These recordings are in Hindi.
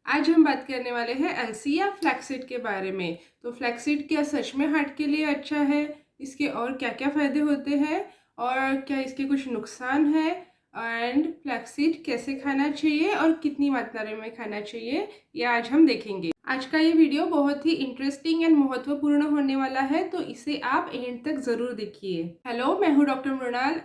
आज हम बात करने वाले हैं अलसी या फ्लैक्सीड के बारे में। तो फ्लैक्सीड क्या सच में हार्ट के लिए अच्छा है? इसके और क्या-क्या फ़ायदे होते हैं और क्या इसके कुछ नुकसान हैं? एंड फ्लैक्सीड कैसे खाना चाहिए और कितनी मात्रा में खाना चाहिए, ये आज हम देखेंगे। आज का ये वीडियो बहुत ही इंटरेस्टिंग एंड महत्वपूर्ण होने वाला है, तो इसे आप एंड तक ज़रूर देखिए। हेलो, मैं हूँ डॉक्टर मृणाल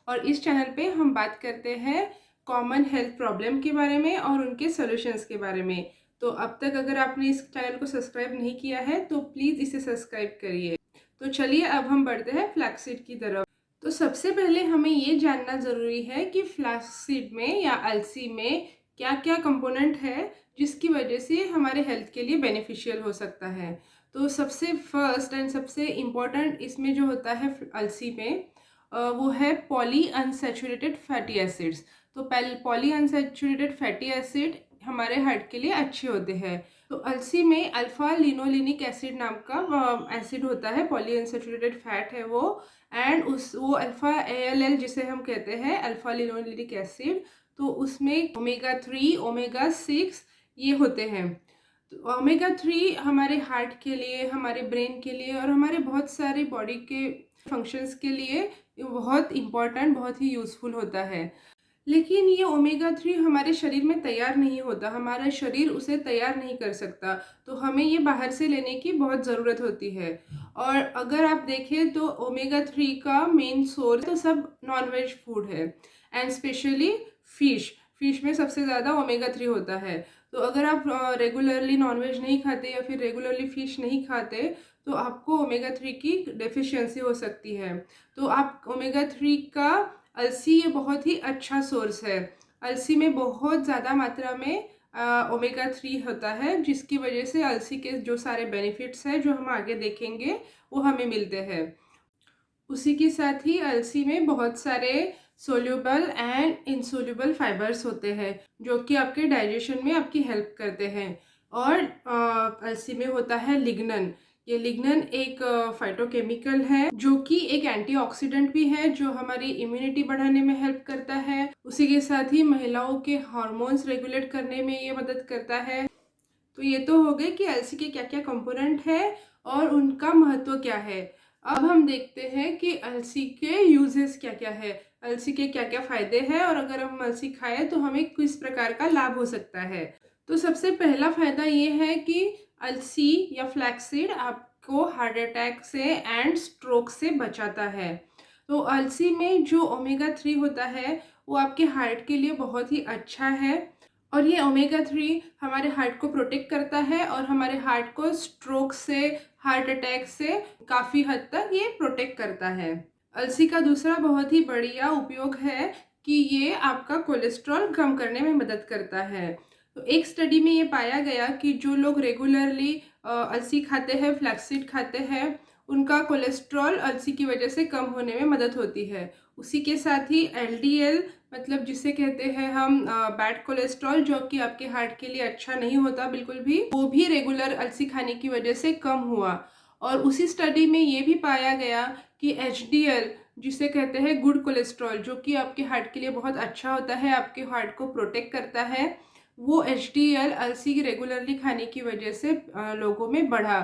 और इस चैनल पे हम बात करते हैं कॉमन हेल्थ प्रॉब्लम के बारे में और उनके सॉल्यूशंस के बारे में। तो अब तक अगर आपने इस चैनल को सब्सक्राइब नहीं किया है तो प्लीज़ इसे सब्सक्राइब करिए। तो चलिए अब हम बढ़ते हैं फ्लैक्सीड की तरफ। तो सबसे पहले हमें ये जानना ज़रूरी है कि फ्लैक्सीड में या अलसी में क्या क्या कंपोनेंट है जिसकी वजह से हमारे हेल्थ के लिए बेनिफिशियल हो सकता है। तो सबसे फर्स्ट एंड सबसे इम्पॉर्टेंट इसमें जो होता है अलसी में, वो है पॉली अनसैचुरेटेड फैटी एसिड्स। तो पॉली अनसैचुरेटेड फैटी एसिड हमारे हार्ट के लिए अच्छे होते हैं। तो अलसी में अल्फा लिनोलेनिक एसिड नाम का एसिड होता है, पॉली अनसैचुरेटेड फैट है वो। एंड वो अल्फा ALL जिसे हम कहते हैं अल्फा लिनोलेनिक एसिड, तो उसमें ओमेगा 3 ओमेगा 6 ये होते हैं। तो ओमेगा 3 हमारे हार्ट के लिए, हमारे ब्रेन के लिए और हमारे बहुत सारे बॉडी के फंक्शंस के लिए बहुत इम्पॉर्टेंट, बहुत ही यूज़फुल होता है। लेकिन ये ओमेगा 3 हमारे शरीर में तैयार नहीं होता, हमारा शरीर उसे तैयार नहीं कर सकता, तो हमें ये बाहर से लेने की बहुत ज़रूरत होती है। और अगर आप देखें तो ओमेगा 3 का मेन सोर्स तो सब नॉनवेज फूड है एंड स्पेशली फ़िश। फ़िश में सबसे ज़्यादा ओमेगा 3 होता है। तो अगर आप रेगुलरली नॉनवेज नहीं खाते या फिर रेगुलरली फ़िश नहीं खाते तो आपको ओमेगा 3 की डेफिशिएंसी हो सकती है। तो आप ओमेगा 3 का अलसी ये बहुत ही अच्छा सोर्स है। अलसी में बहुत ज़्यादा मात्रा में ओमेगा 3 होता है, जिसकी वजह से अलसी के जो सारे बेनिफिट्स हैं जो हम आगे देखेंगे वो हमें मिलते हैं। उसी के साथ ही अलसी में बहुत सारे सोल्यूबल एंड इनसोल्यूबल फाइबर्स होते हैं जो कि आपके डाइजेशन में आपकी हेल्प करते हैं। और अलसी में होता है लिग्नन। ये लिग्नन एक फाइटोकेमिकल है जो कि एक एंटीऑक्सीडेंट भी है जो हमारी इम्यूनिटी बढ़ाने में हेल्प करता है। उसी के साथ ही महिलाओं के हार्मोन्स रेगुलेट करने में ये मदद करता है। तो ये तो हो गए कि अलसी के क्या क्या कंपोनेंट है और उनका महत्व क्या है। अब हम देखते हैं कि अलसी के यूजेस क्या क्या है, अलसी के क्या क्या फायदे हैं और अगर हम अलसी खाएं तो हमें किस प्रकार का लाभ हो सकता है। तो सबसे पहला फायदा ये है कि अलसी या फ्लैक्सीड आपको हार्ट अटैक से एंड स्ट्रोक से बचाता है। तो अलसी में जो ओमेगा 3 होता है वो आपके हार्ट के लिए बहुत ही अच्छा है और ये ओमेगा 3 हमारे हार्ट को प्रोटेक्ट करता है और हमारे हार्ट को स्ट्रोक से, हार्ट अटैक से काफ़ी हद तक ये प्रोटेक्ट करता है। अलसी का दूसरा बहुत ही बढ़िया उपयोग है कि ये आपका कोलेस्ट्रॉल कम करने में मदद करता है। तो एक स्टडी में ये पाया गया कि जो लोग रेगुलरली अलसी खाते हैं, फ्लैक्सीड खाते हैं, उनका कोलेस्ट्रॉल अलसी की वजह से कम होने में मदद होती है। उसी के साथ ही LDL मतलब जिसे कहते हैं हम बैड कोलेस्ट्रॉल, जो कि आपके हार्ट के लिए अच्छा नहीं होता बिल्कुल भी, वो भी रेगुलर अलसी खाने की वजह से कम हुआ। और उसी स्टडी में ये भी पाया गया कि HDL जिसे कहते हैं गुड कोलेस्ट्रॉल, जो कि आपके हार्ट के लिए बहुत अच्छा होता है, आपके हार्ट को प्रोटेक्ट करता है, वो HDL अलसी रेगुलरली खाने की वजह से लोगों में बढ़ा।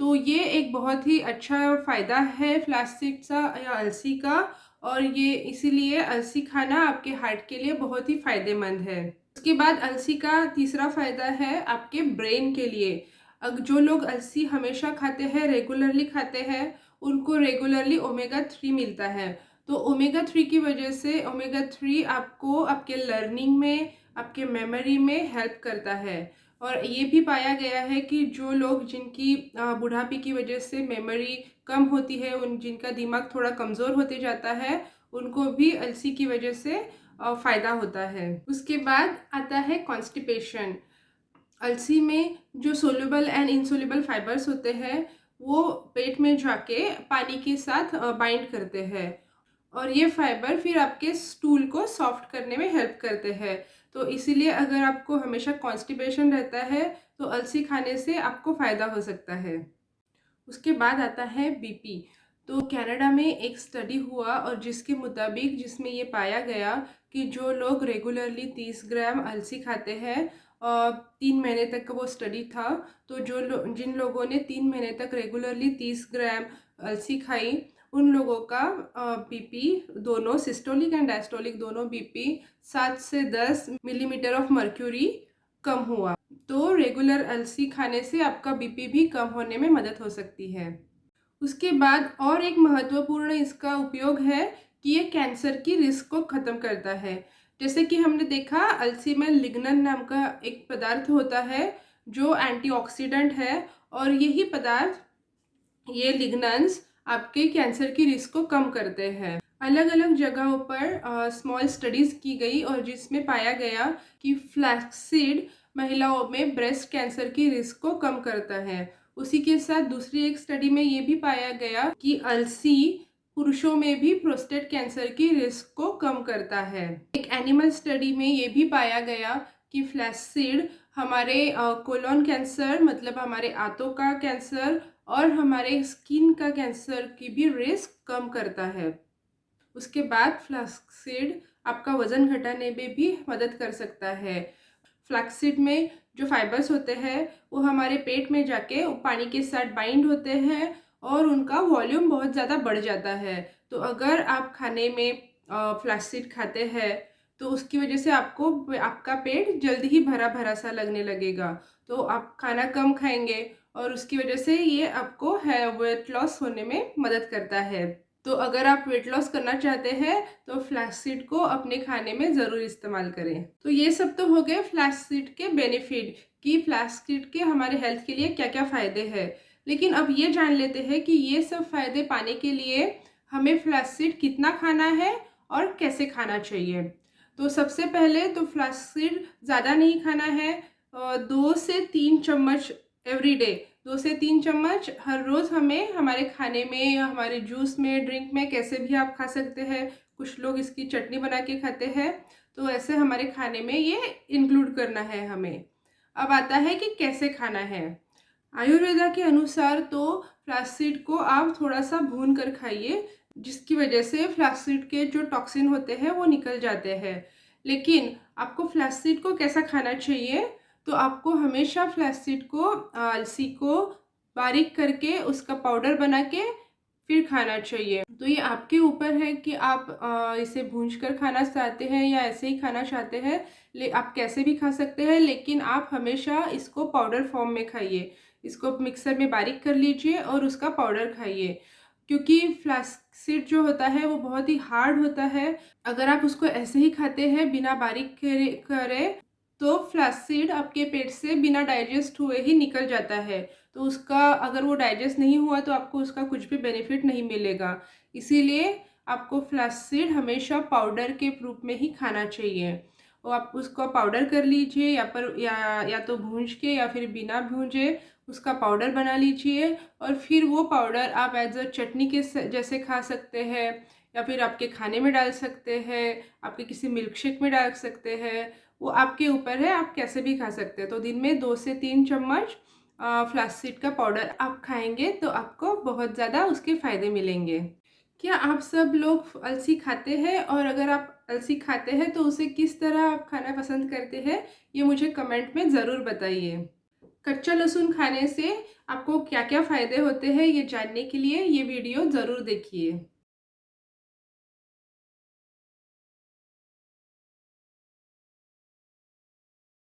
तो ये एक बहुत ही अच्छा फ़ायदा है फ्लैक्सीड का या अलसी का, और ये इसीलिए अलसी खाना आपके हार्ट के लिए बहुत ही फ़ायदेमंद है। उसके बाद अलसी का तीसरा फ़ायदा है आपके ब्रेन के लिए। जो लोग अलसी हमेशा खाते हैं, रेगुलरली खाते हैं, उनको रेगुलरली ओमेगा 3 मिलता है। तो ओमेगा 3 की वजह से ओमेगा 3 आपको आपके लर्निंग में, आपके मेमोरी में हेल्प करता है। और ये भी पाया गया है कि जो लोग जिनकी बुढ़ापे की वजह से मेमोरी कम होती है, उन जिनका दिमाग थोड़ा कमज़ोर होते जाता है, उनको भी अलसी की वजह से फ़ायदा होता है। उसके बाद आता है कॉन्स्टिपेशन। अलसी में जो सोल्यूबल एंड इनसोल्यूबल फाइबर्स होते हैं वो पेट में जाके पानी के साथ बाइंड करते हैं और ये फाइबर फिर आपके स्टूल को सॉफ्ट करने में हेल्प करते हैं। तो इसीलिए अगर आपको हमेशा कॉन्स्टिपेशन रहता है तो अलसी खाने से आपको फ़ायदा हो सकता है। उसके बाद आता है बीपी। तो कनाडा में एक स्टडी हुआ और जिसके मुताबिक जिसमें ये पाया गया कि जो लोग रेगुलरली 30 ग्राम अलसी खाते हैं 3 महीने तक का वो स्टडी था। तो जिन लोगों ने 3 महीने तक रेगुलरली 30 ग्राम अलसी खाई, उन लोगों का बीपी दोनों सिस्टोलिक एंड डायस्टोलिक दोनों बीपी 7 से 10 मिलीमीटर ऑफ मर्क्यूरी कम हुआ। तो रेगुलर अलसी खाने से आपका बीपी भी कम होने में मदद हो सकती है। उसके बाद और एक महत्वपूर्ण इसका उपयोग है कि ये कैंसर की रिस्क को ख़त्म करता है। जैसे कि हमने देखा, अलसी में लिग्नन नाम का एक पदार्थ होता है जो एंटीऑक्सीडेंट है, और यही पदार्थ, ये लिग्नन्स, आपके कैंसर की रिस्क को कम करते हैं। अलग अलग जगहों पर स्मॉल स्टडीज़ की गई और जिसमें पाया गया कि फ्लैक्सीड महिलाओं में ब्रेस्ट कैंसर की रिस्क को कम करता है। उसी के साथ दूसरी एक स्टडी में ये भी पाया गया कि अलसी पुरुषों में भी प्रोस्टेट कैंसर की रिस्क को कम करता है। एक एनिमल स्टडी में ये भी पाया गया कि फ्लैक्सीड हमारे कोलोन कैंसर, मतलब हमारे आंतों का कैंसर और हमारे स्किन का कैंसर की भी रिस्क कम करता है। उसके बाद फ्लैक्सीड आपका वज़न घटाने में भी मदद कर सकता है। फ्लैक्सीड में जो फाइबर्स होते हैं वो हमारे पेट में जाके पानी के साथ बाइंड होते हैं और उनका वॉल्यूम बहुत ज़्यादा बढ़ जाता है। तो अगर आप खाने में फ्लैक्सीड खाते हैं तो उसकी वजह से आपका पेट जल्दी ही भरा भरा सा लगने लगेगा। तो आप खाना कम खाएंगे और उसकी वजह से ये आपको वेट लॉस होने में मदद करता है। तो अगर आप वेट लॉस करना चाहते हैं तो फ्लैक्सीड को अपने खाने में ज़रूर इस्तेमाल करें। तो ये सब तो हो गए फ्लैक्सीड के बेनिफिट, कि फ्लैक्सीड के हमारे हेल्थ के लिए क्या क्या फ़ायदे हैं। लेकिन अब ये जान लेते हैं कि ये सब फ़ायदे पाने के लिए हमें फ्लैक्सीड कितना खाना है और कैसे खाना चाहिए। तो सबसे पहले तो फ्लैक्सीड ज़्यादा नहीं खाना है, 2 से 3 चम्मच एवरी डे। 2 से 3 चम्मच हर रोज़ हमें हमारे खाने में या हमारे जूस में, ड्रिंक में, कैसे भी आप खा सकते हैं। कुछ लोग इसकी चटनी बना के खाते हैं, तो ऐसे हमारे खाने में ये इंक्लूड करना है हमें। अब आता है कि कैसे खाना है। आयुर्वेदा के अनुसार तो फ्लैक्सीड को आप थोड़ा सा भून कर खाइए, जिसकी वजह से फ्लैक्सीड के जो टॉक्सिन होते हैं वो निकल जाते हैं। लेकिन आपको फ्लैक्सीड को कैसा खाना चाहिए, तो आपको हमेशा फ्लैक्सीड को, अलसी को बारीक करके उसका पाउडर बना के फिर खाना चाहिए। तो ये आपके ऊपर है कि आप इसे भूंज कर खाना चाहते हैं या ऐसे ही खाना चाहते हैं। आप कैसे भी खा सकते हैं, लेकिन आप हमेशा इसको पाउडर फॉर्म में खाइए। इसको मिक्सर में बारीक कर लीजिए और उसका पाउडर खाइए, क्योंकि फ्लैक्सीड जो होता है वो बहुत ही हार्ड होता है। अगर आप उसको ऐसे ही खाते हैं बिना बारीक करे तो फ्लैक्सीड आपके पेट से बिना डाइजेस्ट हुए ही निकल जाता है। तो उसका, अगर वो डाइजेस्ट नहीं हुआ तो आपको उसका कुछ भी बेनिफिट नहीं मिलेगा। इसीलिए आपको फ्लैक्सीड हमेशा पाउडर के रूप में ही खाना चाहिए। और आप उसको पाउडर कर लीजिए, या तो भूंज के या फिर बिना भूंजे उसका पाउडर बना लीजिए, और फिर वो पाउडर आप एज अ चटनी के जैसे खा सकते हैं, या फिर आपके खाने में डाल सकते हैं, आपके किसी मिल्क शेक में डाल सकते हैं। वो आपके ऊपर है, आप कैसे भी खा सकते हैं। तो दिन में 2 से 3 चम्मच फ्लैक्सीड का पाउडर आप खाएंगे तो आपको बहुत ज़्यादा उसके फ़ायदे मिलेंगे। क्या आप सब लोग अलसी खाते हैं, और अगर आप अलसी खाते हैं तो उसे किस तरह आप खाना पसंद करते हैं, ये मुझे कमेंट में ज़रूर बताइए। कच्चा लहसुन खाने से आपको क्या क्या फ़ायदे होते हैं, ये जानने के लिए ये वीडियो ज़रूर देखिए।